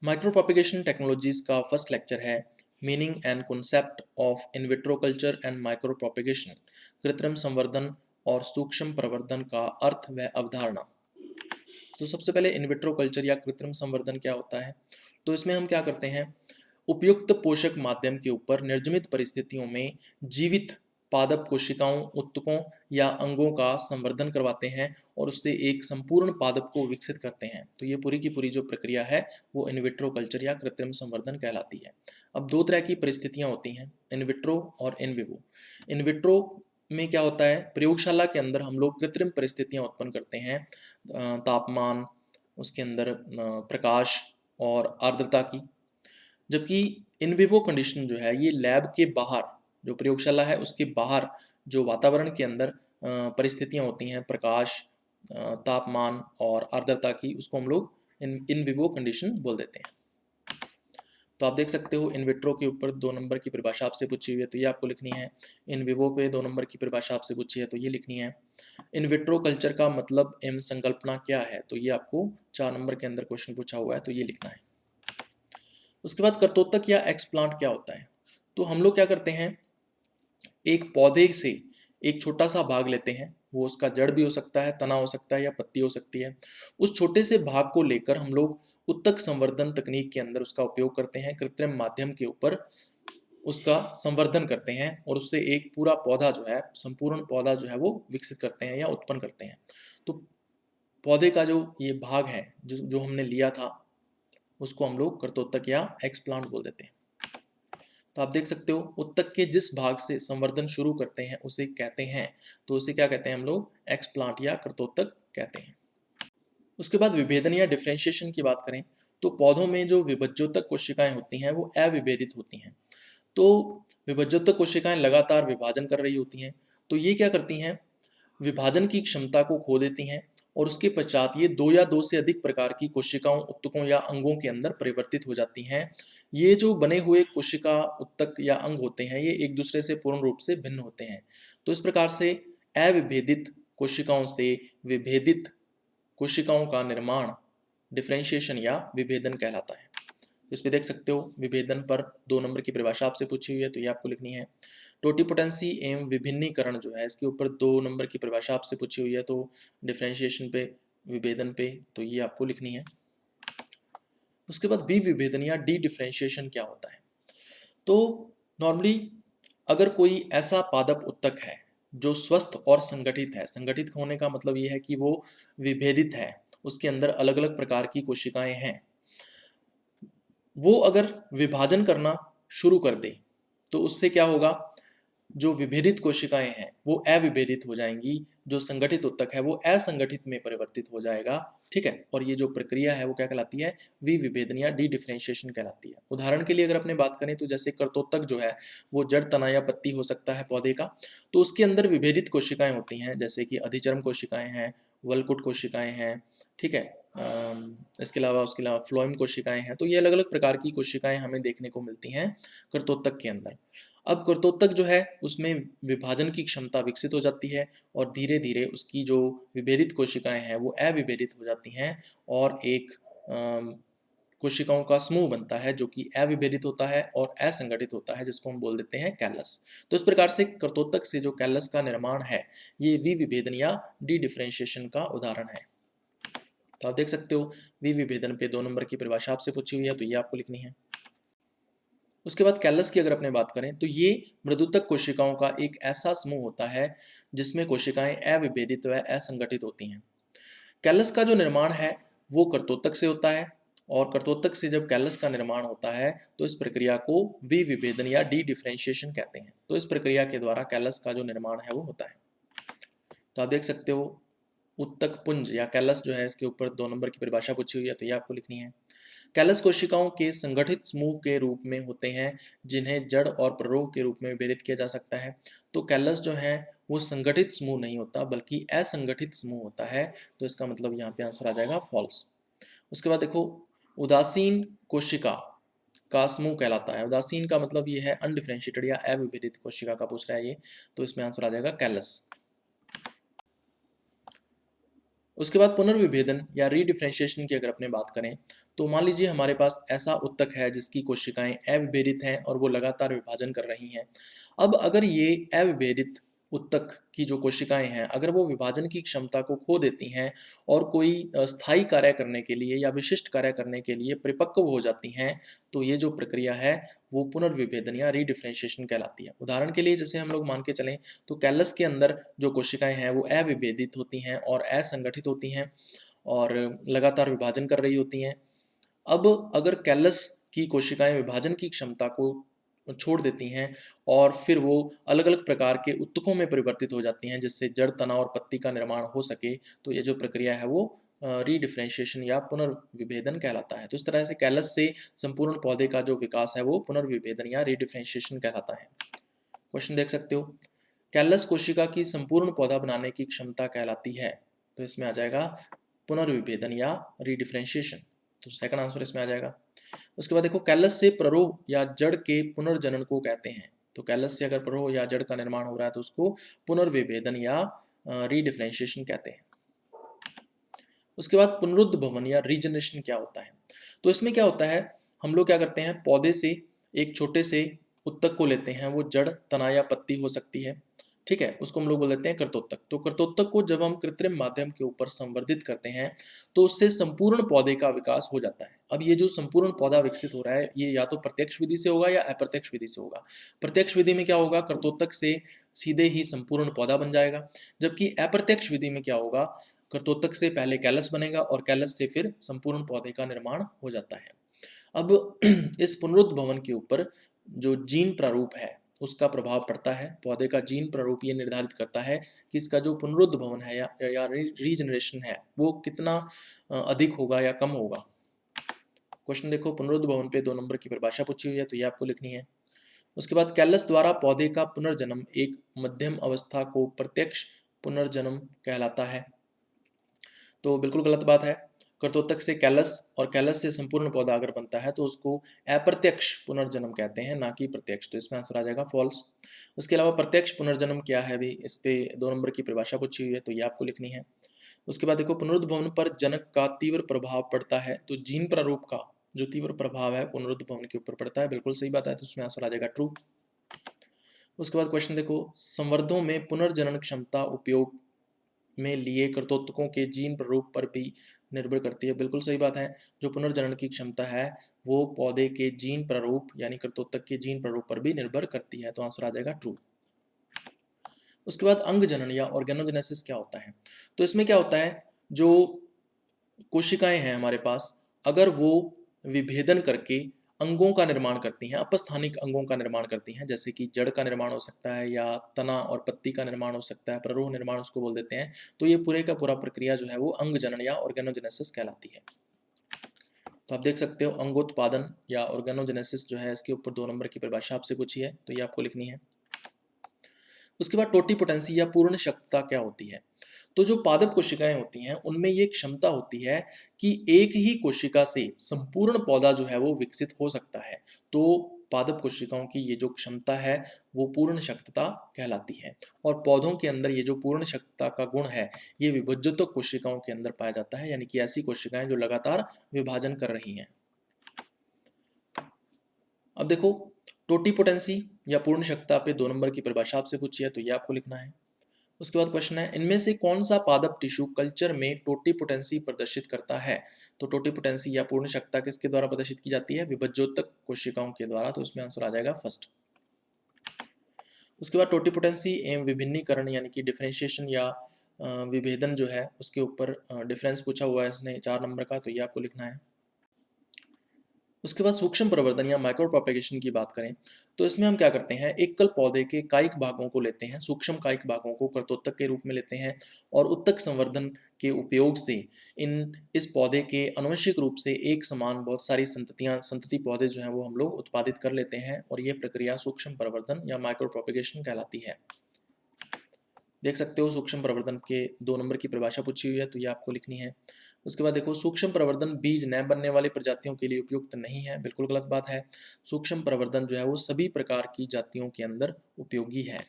Micro propagation technologies का first lecture है meaning and concept of in vitro culture and micro propagation, कृत्रिम संवर्धन और सूक्ष्म प्रवर्धन का अर्थ व अवधारणा। तो सबसे पहले इन विट्रो कल्चर या कृत्रिम संवर्धन क्या होता है। तो इसमें हम क्या करते हैं, उपयुक्त पोषक माध्यम के ऊपर निर्जमित परिस्थितियों में जीवित पादप कोशिकाओं, उत्तकों या अंगों का संवर्धन करवाते हैं और उससे एक संपूर्ण पादप को विकसित करते हैं। तो ये पूरी की पूरी जो प्रक्रिया है वो इन विट्रो कल्चर या कृत्रिम संवर्धन कहलाती है। अब दो तरह की परिस्थितियां होती हैं, इन विट्रो और इन विवो। इन विट्रो में क्या होता है, प्रयोगशाला के अंदर हम लोग कृत्रिम परिस्थितियां उत्पन्न करते हैं, तापमान, उसके अंदर प्रकाश और आर्द्रता की। जबकि इन विवो कंडीशन जो है ये लैब के बाहर, जो प्रयोगशाला है उसके बाहर जो वातावरण के अंदर परिस्थितियां होती हैं, प्रकाश, तापमान और आर्द्रता की, उसको हम लोग इन विवो कंडीशन बोल देते हैं। तो आप देख सकते हो इन विट्रो के ऊपर 2 नंबर की परिभाषा आपसे पूछी हुई है तो ये आपको लिखनी है। इन विवो पे 2 नंबर की परिभाषा आपसे पूछी है तो ये लिखनी है। इन विट्रो कल्चर का मतलब एवं संकल्पना क्या है, तो ये आपको 4 नंबर के अंदर क्वेश्चन पूछा हुआ है तो ये लिखना है। उसके बाद कर्तोत्तक या एक्सप्लांट क्या होता है। तो हम लोग क्या करते हैं, एक पौधे से एक छोटा सा भाग लेते हैं, वो उसका जड़ भी हो सकता है, तना हो सकता है या पत्ती हो सकती है। उस छोटे से भाग को लेकर हम लोग उत्तक संवर्धन तकनीक के अंदर उसका उपयोग करते हैं, कृत्रिम माध्यम के ऊपर उसका संवर्धन करते हैं और उससे एक पूरा पौधा जो है, संपूर्ण पौधा जो है वो विकसित करते हैं या उत्पन्न करते हैं। तो पौधे का जो ये भाग है जो हमने लिया था उसको हम लोग कर्तोत्तक या एक्सप्लांट बोल देते हैं। तो आप देख सकते हो उत्तक के जिस भाग से संवर्धन शुरू करते हैं उसे कहते हैं, तो उसे क्या कहते हैं हम लोग, एक्सप्लांट या कर्तोत्तक कहते हैं। उसके बाद विभेदन या डिफ्रेंशिएशन की बात करें तो पौधों में जो विभज्योतक कोशिकाएं होती हैं वो अविभेदित होती हैं। तो विभज्योतक कोशिकाएं लगातार विभाजन कर रही होती हैं, तो ये क्या करती हैं, विभाजन की क्षमता को खो देती हैं और उसके पश्चात ये 2 या 2 से अधिक प्रकार की कोशिकाओं, उत्तकों या अंगों के अंदर परिवर्तित हो जाती हैं। ये जो बने हुए कोशिका, उत्तक या अंग होते हैं ये एक दूसरे से पूर्ण रूप से भिन्न होते हैं। तो इस प्रकार से अविभेदित कोशिकाओं से विभेदित कोशिकाओं का निर्माण डिफ्रेंशिएशन या विभेदन कहलाता है। इस पे देख सकते हो विभेदन पर 2 नंबर की परिभाषा आपसे पूछी हुई है तो ये आपको लिखनी है। टोटिपोटेंसी एवं विभिन्नीकरण जो है इसके ऊपर 2 नंबर की परिभाषा आपसे पूछी हुई है, तो डिफ्रेंशिएशन पे, विभेदन पे, तो ये आपको लिखनी है। उसके बाद विभेदन या डी डिफ्रेंशिएशन क्या होता है। तो नॉर्मली अगर कोई ऐसा पादप उत्तक है जो स्वस्थ और संगठित है, संगठित होने का मतलब ये है कि वो विभेदित है, उसके अंदर अलग अलग प्रकार की कोशिकाएं हैं, वो अगर विभाजन करना शुरू कर दे तो उससे क्या होगा, जो विभेदित कोशिकाएं हैं वो अविभेदित हो जाएंगी, जो संगठित उत्तक है वो असंगठित में परिवर्तित हो जाएगा। ठीक है, और ये जो प्रक्रिया है वो क्या कहलाती है, विभेदन या डी डिफ्रेंशिएशन कहलाती है। उदाहरण के लिए अगर अपने बात करें तो जैसे कर्तोत्तक जो है वो जड़, तना या पत्ती हो सकता है पौधे का, तो उसके अंदर विभेदित कोशिकाएं होती हैं जैसे कि अधिचर्म कोशिकाएं हैं, वलकुट कोशिकाएं हैं, ठीक है, इसके अलावा उसके अलावा फ्लोएम कोशिकाएं हैं। तो ये अलग अलग प्रकार की कोशिकाएं हमें देखने को मिलती हैं कर्तोत्तक के अंदर। अब कर्तोत्तक जो है उसमें विभाजन की क्षमता विकसित हो जाती है और धीरे धीरे उसकी जो विभेदित कोशिकाएं हैं वो अविभेदित हो जाती हैं और एक कोशिकाओं का समूह बनता है जो कि अविभेदित होता है और असंगठित होता है, जिसको हम बोल देते हैं कैलस। तो इस प्रकार से कर्तोत्तक से जो कैलस का निर्माण है ये विभेदन या डी डिफ्रेंशिएशन का उदाहरण है। तो आप देख सकते हो विभेदन पे 2 नंबर की परिभाषा आपसे पूछी हुई है तो ये आपको लिखनी है। उसके बाद कैलस की अगर अपने बात करें तो ये मृदुतक कोशिकाओं का एक ऐसा समूह होता है जिसमें कोशिकाएं अविभेदित व असंगठित होती हैं। कैलस का जो निर्माण है वो कर्तोत्तक से होता है और कर्तोत्तक से जब कैलस का निर्माण होता है तो इस प्रक्रिया को विभेदन या डी डिफ्रेंशिएशन कहते हैं। तो इस प्रक्रिया के द्वारा कैलस का जो निर्माण है वो होता है। तो आप देख सकते हो उत्तक पुंज या कैलस जो है इसके ऊपर 2 नंबर की परिभाषा पूछी हुई है तो ये आपको लिखनी है। कैलस कोशिकाओं के संगठित समूह के रूप में होते हैं जिन्हें जड़ और प्ररोह के रूप में विभेदित किया जा सकता है। तो कैलस जो है वो संगठित समूह नहीं होता बल्कि असंगठित समूह होता है, तो इसका मतलब यहाँ पे आंसर आ जाएगा फॉल्स। उसके बाद देखो उदासीन कोशिका का समूह कहलाता है। उदासीन का मतलब ये है अनडिफरेंशिएटेड या अविभेदित कोशिका का पूछ रहा है ये, तो इसमें आंसर आ जाएगा कैलस। उसके बाद पुनर्विभेदन या रीडिफरेंशिएशन की अगर अपने बात करें तो मान लीजिए हमारे पास ऐसा उत्तक है जिसकी कोशिकाएं अविभेदित हैं और वो लगातार विभाजन कर रही हैं। अब अगर ये अविभेदित उत्तक की जो कोशिकाएं हैं अगर वो विभाजन की क्षमता को खो देती हैं और कोई स्थायी कार्य करने के लिए या विशिष्ट कार्य करने के लिए परिपक्व हो जाती हैं, तो ये जो प्रक्रिया है वो पुनर्विभेदन या रीडिफरेंशिएशन कहलाती है। उदाहरण के लिए जैसे हम लोग मान के चलें तो कैलस के अंदर जो कोशिकाएं हैं वो अविभेदित होती हैं और असंगठित होती हैं और लगातार विभाजन कर रही होती हैं। अब अगर कैलस की कोशिकाएं विभाजन की क्षमता को छोड़ देती हैं और फिर वो अलग अलग प्रकार के उत्तकों में परिवर्तित हो जाती हैं जिससे जड़, तना और पत्ती का निर्माण हो सके, तो ये जो प्रक्रिया है वो रीडिफरेंशिएशन या पुनर्विभेदन कहलाता है। तो इस तरह से कैलस से संपूर्ण पौधे का जो विकास है वो पुनर्विभेदन या रीडिफरेंशिएशन कहलाता है। क्वेश्चन देख सकते हो, कैलस कोशिका की संपूर्ण पौधा बनाने की क्षमता कहलाती है, तो इसमें आ जाएगा पुनर्विभेदन या रीडिफरेंशिएशन, तो सेकंड आंसर इसमें आ जाएगा। उसके बाद देखो कैलस से प्ररोह या जड़ के पुनर्जनन को कहते हैं, तो कैलस से अगर प्ररोह या जड़ का निर्माण हो रहा है तो उसको पुनर्विभेदन या रीडिफरेंशिएशन कहते हैं। उसके बाद पुनरुद्ध भवन या रीजनरेशन क्या होता है, तो इसमें क्या होता है, हम लोग क्या करते हैं पौधे से एक छोटे से उत्तक को लेते हैं, वो जड़, तना या पत्ती हो सकती है, ठीक है, उसको हम लोग बोल देते हैं कर्तोत्तक। तो कर्तोत्तक को जब हम कृत्रिम माध्यम के ऊपर संवर्धित करते हैं तो उससे संपूर्ण पौधे का विकास हो जाता है। अब ये जो संपूर्ण पौधा विकसित हो रहा है ये या तो प्रत्यक्ष विधि से होगा या अप्रत्यक्ष विधि से होगा। प्रत्यक्ष विधि में क्या होगा, कर्तोत्तक से सीधे ही संपूर्ण पौधा बन जाएगा, जबकि अप्रत्यक्ष विधि में क्या होगा, कर्तोत्तक से पहले कैलस बनेगा और कैलस से फिर संपूर्ण पौधे का निर्माण हो जाता है। अब इस पुनरुद्ध भवन के ऊपर जो जीन प्रारूप है उसका प्रभाव पड़ता है। पौधे का जीन प्रारूप ये निर्धारित करता है कि इसका जो पुनरुद्ध भवन है या रीजनरेशन है वो कितना अधिक होगा या कम होगा। क्वेश्चन देखो, पुनरुद्ध भवन पे 2 नंबर की परिभाषा पूछी हुई है, तो ये आपको लिखनी है। उसके बाद कैलस द्वारा पौधे का पुनर्जन्म एक मध्यम अवस्था को प्रत्यक्ष पुनर्जन्म कहलाता है, तो बिल्कुल गलत बात है। कर्तोत्तक से कैलस और कैलस से संपूर्ण पौधा अगर बनता है तो उसको अप्रत्यक्ष पुनर्जन्म कहते हैं, ना कि प्रत्यक्ष, तो इसमें आंसर आ जाएगा फॉल्स। उसके अलावा प्रत्यक्ष पुनर्जन्म क्या है भी, इस पे 2 नंबर की परिभाषा पूछी हुई है, तो ये आपको लिखनी है। उसके बाद देखो, पुनरुद्ध भवन पर जनक का तीव्र प्रभाव पड़ता है, तो जीन प्रारूप का जो तीव्र प्रभाव है पुनरुद्ध भवन के ऊपर पड़ता है, बिल्कुल सही बात है, तो उसमें आंसर आ जाएगा ट्रू। उसके बाद क्वेश्चन देखो, संवर्धों में पुनर्जनन क्षमता उपयोग में लिए कर्तोत्तकों के जीन प्रारूप पर भी निर्भर करती है, बिल्कुल सही बात है। जो पुनर्जनन की क्षमता है वो पौधे के जीन प्रारूप यानी कर्तोत्तक के जीन प्रारूप पर भी निर्भर करती है, तो आंसर आ जाएगा ट्रू। उसके बाद अंग जनन या ऑर्गेनोजेनेसिस क्या होता है, तो इसमें क्या होता है, जो कोशिकाएं हैं हमारे पास अगर वो विभेदन करके अंगों का निर्माण करती हैं, अपस्थानिक अंगों का निर्माण करती हैं, जैसे कि जड़ का निर्माण हो सकता है या तना और पत्ती का निर्माण हो सकता है, प्ररोह निर्माण उसको बोल देते हैं, तो ये पूरे का पूरा प्रक्रिया जो है वो अंग जनन या ऑर्गेनोजेनेसिस कहलाती है। तो आप देख सकते हो अंगोत्पादन या ऑर्गेनोजेनेसिस जो है इसके ऊपर 2 नंबर की परिभाषा आपसे पूछी है, तो ये आपको लिखनी है। उसके बाद टोटीपोटेंसी या पूर्ण शक्तता क्या होती है, तो जो पादप कोशिकाएं होती हैं उनमें ये क्षमता होती है कि एक ही कोशिका से संपूर्ण पौधा जो है वो विकसित हो सकता है, तो पादप कोशिकाओं की ये जो क्षमता है वो पूर्ण शक्तता कहलाती है। और पौधों के अंदर ये जो पूर्ण शक्तता का गुण है ये विभज्यतक कोशिकाओं के अंदर पाया जाता है, यानी कि ऐसी कोशिकाएं जो लगातार विभाजन कर रही हैं। अब देखो, टोटीपोटेंसी या पूर्ण शक्तता पे 2 नंबर की परिभाषा आपसे पूछी है, तो ये आपको लिखना है। उसके बाद क्वेश्चन है, इनमें से कौन सा पादप टिश्यू कल्चर में टोटीपोटेंसी प्रदर्शित करता है, तो टोटीपोटेंसी या पूर्ण शक्तता किसके द्वारा प्रदर्शित की जाती है, विभज्योतक कोशिकाओं के द्वारा, तो इसमें आंसर आ जाएगा फर्स्ट। उसके बाद टोटीपोटेंसी एवं विभिन्नीकरण यानी कि डिफरेंशिएशन या विभेदन जो है उसके ऊपर डिफरेंस पूछा हुआ है इसने 4 नंबर का, तो ये आपको लिखना है। उसके बाद सूक्ष्म प्रवर्धन या माइक्रो प्रोपेगेशन की बात करें तो इसमें हम क्या करते हैं, एकल पौधे के कायिक भागों को लेते हैं, सूक्ष्म कायिक भागों को कर्तोत्तक के रूप में लेते हैं और उत्तक संवर्धन के उपयोग से इस पौधे के आनुवंशिक रूप से एक समान बहुत सारी संतति पौधे जो हैं वो हम लोग उत्पादित कर लेते हैं, और ये प्रक्रिया सूक्ष्म प्रवर्धन या माइक्रो प्रोपेगेशन कहलाती है। देख सकते हो सूक्ष्म प्रवर्धन के 2 नंबर की परिभाषा पूछी हुई है, तो ये आपको लिखनी है। उसके बाद देखो, सूक्ष्म प्रवर्धन बीज न बनने वाली प्रजातियों के लिए उपयुक्त नहीं है, बिल्कुल गलत बात है। सूक्ष्म प्रवर्धन जो है वो सभी प्रकार की जातियों के अंदर उपयोगी है।